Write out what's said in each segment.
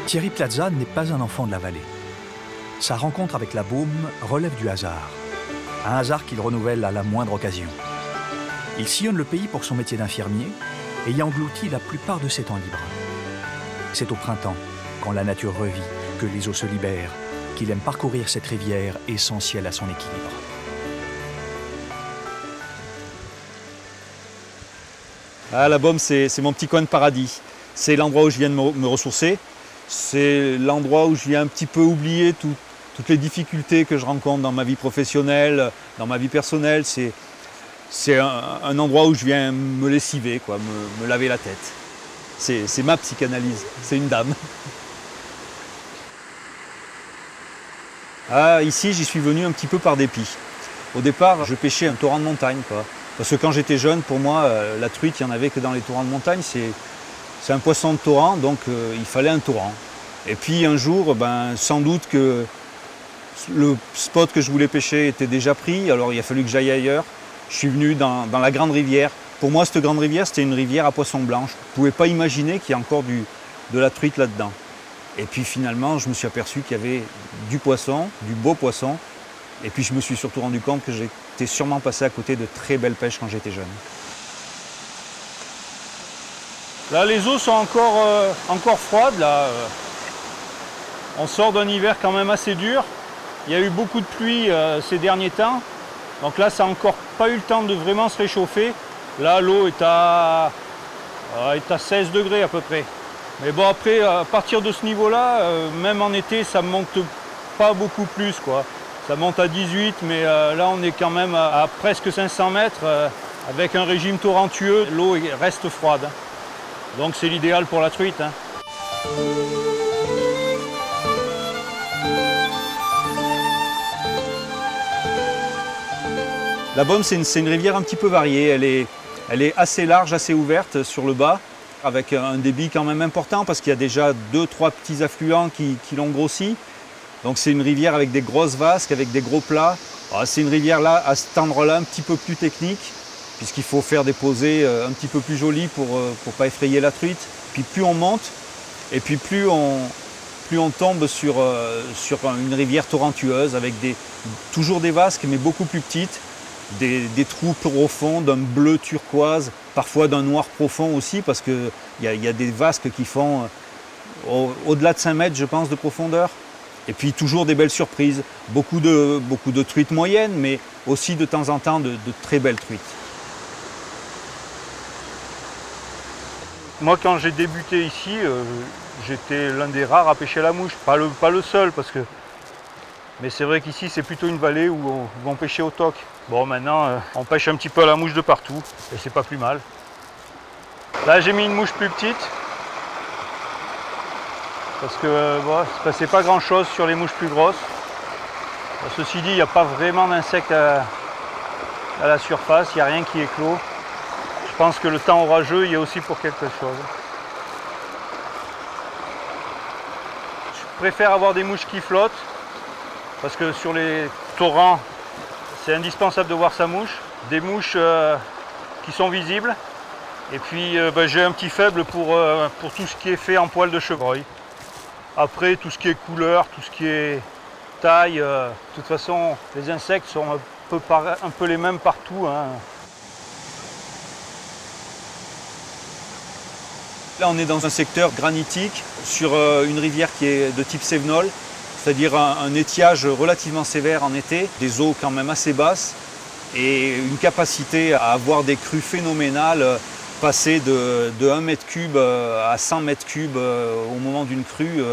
Thierry Plaza n'est pas un enfant de la vallée. Sa rencontre avec la Beaume relève du hasard. Un hasard qu'il renouvelle à la moindre occasion. Il sillonne le pays pour son métier d'infirmier et y engloutit la plupart de ses temps libres. C'est au printemps, quand la nature revit, que les eaux se libèrent, qu'il aime parcourir cette rivière essentielle à son équilibre. Ah, la Beaume, c'est mon petit coin de paradis. C'est l'endroit où je viens de me ressourcer. C'est l'endroit où je viens un petit peu oublier toutes les difficultés que je rencontre dans ma vie professionnelle, dans ma vie personnelle. C'est un endroit où je viens me lessiver, quoi, me laver la tête. C'est ma psychanalyse, c'est une dame. Ah, ici, j'y suis venu un petit peu par dépit. Au départ, je pêchais un torrent de montagne, quoi. Parce que quand j'étais jeune, pour moi, la truite, il n'y en avait que dans les torrents de montagne. C'est un poisson de torrent, donc il fallait un torrent. Et puis un jour, sans doute que le spot que je voulais pêcher était déjà pris, alors il a fallu que j'aille ailleurs. Je suis venu dans la grande rivière. Pour moi, cette grande rivière, c'était une rivière à poissons blancs. Je ne pouvais pas imaginer qu'il y ait encore de la truite là-dedans. Et puis finalement, je me suis aperçu qu'il y avait du poisson, du beau poisson. Et puis je me suis surtout rendu compte que j'étais sûrement passé à côté de très belles pêches quand j'étais jeune. Là, les eaux sont encore froides. Là. On sort d'un hiver quand même assez dur. Il y a eu beaucoup de pluie ces derniers temps. Donc là, ça n'a encore pas eu le temps de vraiment se réchauffer. Là, l'eau est à 16 degrés à peu près. Mais bon, après, à partir de ce niveau-là, même en été, ça ne monte pas beaucoup plus, quoi. Ça monte à 18, mais là, on est quand même à presque 500 mètres. Avec un régime torrentueux, l'eau reste froide. Donc c'est l'idéal pour la truite. Hein. La Beaume, c'est une rivière un petit peu variée. Elle est assez large, assez ouverte sur le bas, avec un débit quand même important parce qu'il y a déjà 2-3 petits affluents qui l'ont grossi. Donc c'est une rivière avec des grosses vasques, avec des gros plats. C'est une rivière là, à cet endroit-là, un petit peu plus technique, puisqu'il faut faire des posées un petit peu plus jolies pour ne pas effrayer la truite. Puis plus on monte, et puis plus on tombe sur une rivière torrentueuse, avec toujours des vasques, mais beaucoup plus petites. Des trous profonds d'un bleu turquoise, parfois d'un noir profond aussi, parce qu'il y a des vasques qui font au-delà de 5 mètres, je pense, de profondeur. Et puis toujours des belles surprises, beaucoup de truites moyennes, mais aussi de temps en temps de très belles truites. Moi, quand j'ai débuté ici, j'étais l'un des rares à pêcher la mouche. Pas le seul, parce que... Mais c'est vrai qu'ici, c'est plutôt une vallée où on pêchait au toc. Bon, maintenant, on pêche un petit peu à la mouche de partout, et c'est pas plus mal. Là, j'ai mis une mouche plus petite, parce que bon, il ne se passait pas grand-chose sur les mouches plus grosses. Ceci dit, il n'y a pas vraiment d'insectes à la surface, il n'y a rien qui éclot. Je pense que le temps orageux y est aussi pour quelque chose. Je préfère avoir des mouches qui flottent, parce que sur les torrents, c'est indispensable de voir sa mouche. Des mouches qui sont visibles. Et puis j'ai un petit faible pour tout ce qui est fait en poil de chevreuil. Après, tout ce qui est couleur, tout ce qui est taille, de toute façon, les insectes sont un peu les mêmes partout. Hein. Là, on est dans un secteur granitique, sur une rivière qui est de type Cévenol. C'est-à-dire un étiage relativement sévère en été, des eaux quand même assez basses et une capacité à avoir des crues phénoménales, passer de 1 mètre cube à 100 mètres cubes au moment d'une crue,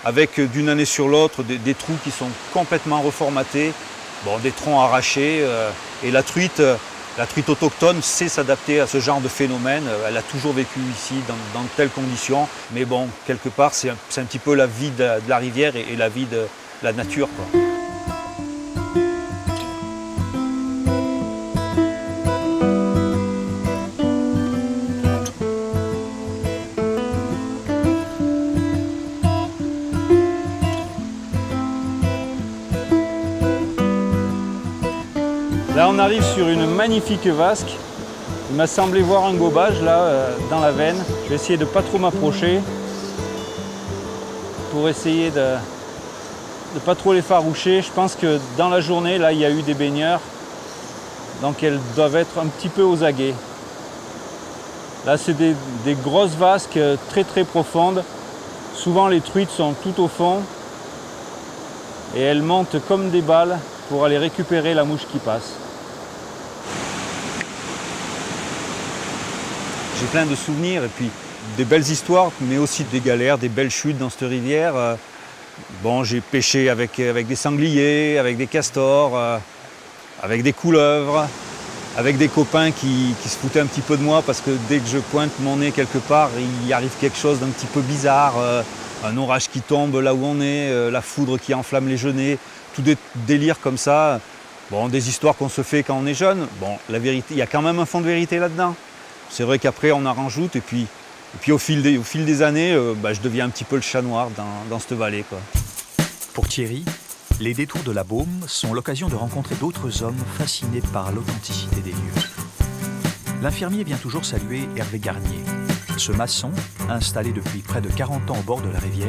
avec d'une année sur l'autre des trous qui sont complètement reformatés, des troncs arrachés. Et la truite autochtone sait s'adapter à ce genre de phénomène. Elle a toujours vécu ici dans de telles conditions. Mais bon, quelque part, c'est un petit peu la vie de la rivière et la vie de la nature, quoi. Là, on arrive sur une magnifique vasque. Il m'a semblé voir un gobage là, dans la veine. Je vais essayer de ne pas trop m'approcher. pour essayer de ne pas trop les faroucher. Je pense que dans la journée, là, il y a eu des baigneurs. Donc elles doivent être un petit peu aux aguets. Là, c'est des grosses vasques très très profondes. Souvent, les truites sont tout au fond. Et elles montent comme des balles pour aller récupérer la mouche qui passe. J'ai plein de souvenirs et puis des belles histoires, mais aussi des galères, des belles chutes dans cette rivière. Bon, j'ai pêché avec des sangliers, avec des castors, avec des couleuvres, avec des copains qui se foutaient un petit peu de moi parce que dès que je pointe mon nez quelque part, il arrive quelque chose d'un petit peu bizarre. Un orage qui tombe là où on est, la foudre qui enflamme les genêts, tout des délires comme ça. Bon, des histoires qu'on se fait quand on est jeune. Bon, la vérité, il y a quand même un fond de vérité là-dedans. C'est vrai qu'après on en rajoute et puis au fil des années, je deviens un petit peu le chat noir dans cette vallée, quoi. Pour Thierry, les détours de la Baume sont l'occasion de rencontrer d'autres hommes fascinés par l'authenticité des lieux. L'infirmier vient toujours saluer Hervé Garnier. Ce maçon, installé depuis près de 40 ans au bord de la rivière,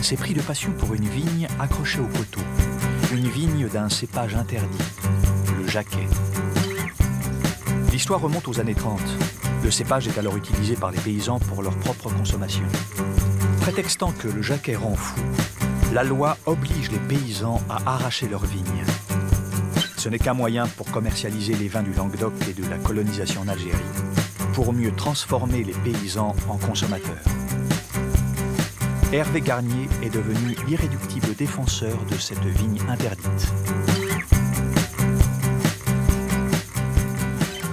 s'est pris de passion pour une vigne accrochée au coteau. Une vigne d'un cépage interdit, le jacquet. L'histoire remonte aux années 30. Le cépage est alors utilisé par les paysans pour leur propre consommation. Prétextant que le jacquet rend fou, la loi oblige les paysans à arracher leurs vignes. Ce n'est qu'un moyen pour commercialiser les vins du Languedoc et de la colonisation en Algérie, pour mieux transformer les paysans en consommateurs. Hervé Garnier est devenu l'irréductible défenseur de cette vigne interdite.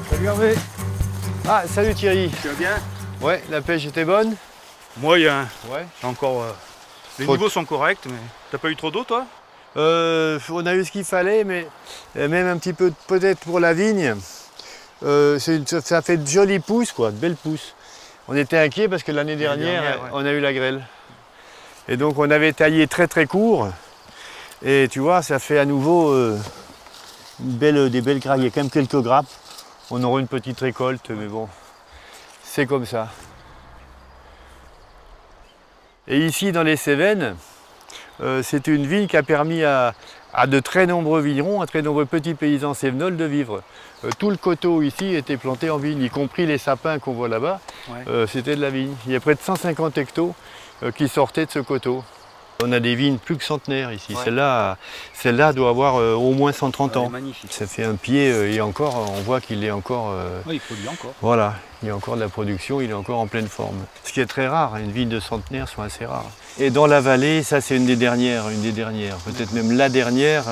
Salut Hervé. Ah, salut Thierry. Tu vas bien? Ouais, la pêche était bonne? Moyen. Ouais. Encore. Les niveaux sont corrects, mais t'as pas eu trop d'eau, toi? On a eu ce qu'il fallait, mais même un petit peu peut-être pour la vigne. Ça fait de jolies pousses, quoi, de belles pousses. On était inquiets parce que l'année dernière, ouais. on a eu la grêle. Et donc on avait taillé très très court. Et tu vois, ça fait à nouveau des belles grappes. Il y a quand même quelques grappes. On aura une petite récolte, mais bon, c'est comme ça. Et ici, dans les Cévennes, c'est une vigne qui a permis à de très nombreux vignerons, à très nombreux petits paysans cévenols de vivre. Tout le coteau ici était planté en vigne, y compris les sapins qu'on voit là-bas, ouais. C'était de la vigne. Il y a près de 150 hectos qui sortaient de ce coteau. On a des vignes plus que centenaires ici. Ouais. Celle-là doit avoir au moins 130 ans. Magnifique. Ça fait un pied et encore, on voit qu'il est encore... Oui, il produit encore. Voilà, il y a encore de la production, il est encore en pleine forme. Ce qui est très rare, une vigne de centenaire sont assez rares. Et dans la vallée, ça c'est une des dernières, peut-être même la dernière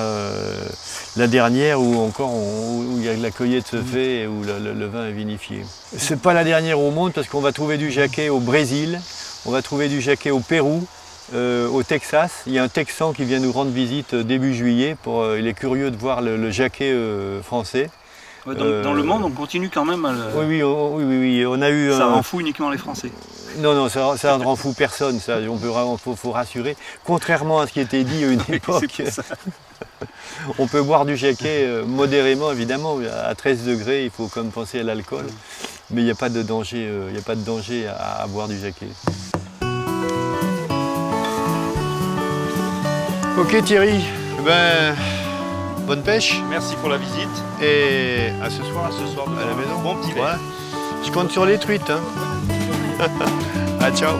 où encore où il y a la cueillette se fait et où le vin est vinifié. C'est pas la dernière au monde parce qu'on va trouver du jacquet au Brésil, on va trouver du jacquet au Pérou. Au Texas, il y a un Texan qui vient nous rendre visite début juillet. Il est curieux de voir le jacquet français. Ouais, dans le monde, on continue quand même à le... Oui, on a eu... Ça rend fou uniquement les Français. Non, ça ne rend fou personne, ça. Faut rassurer. Contrairement à ce qui était dit à une époque, on peut boire du jacquet modérément, évidemment. À 13 degrés, il faut quand même penser à l'alcool. Mais il n'y a pas de danger, à boire du jacquet. Ok Thierry, bonne pêche. Merci pour la visite. Et à ce soir, À la maison. Bon petit verre. Je compte sur les truites. Hein. Ah, ciao.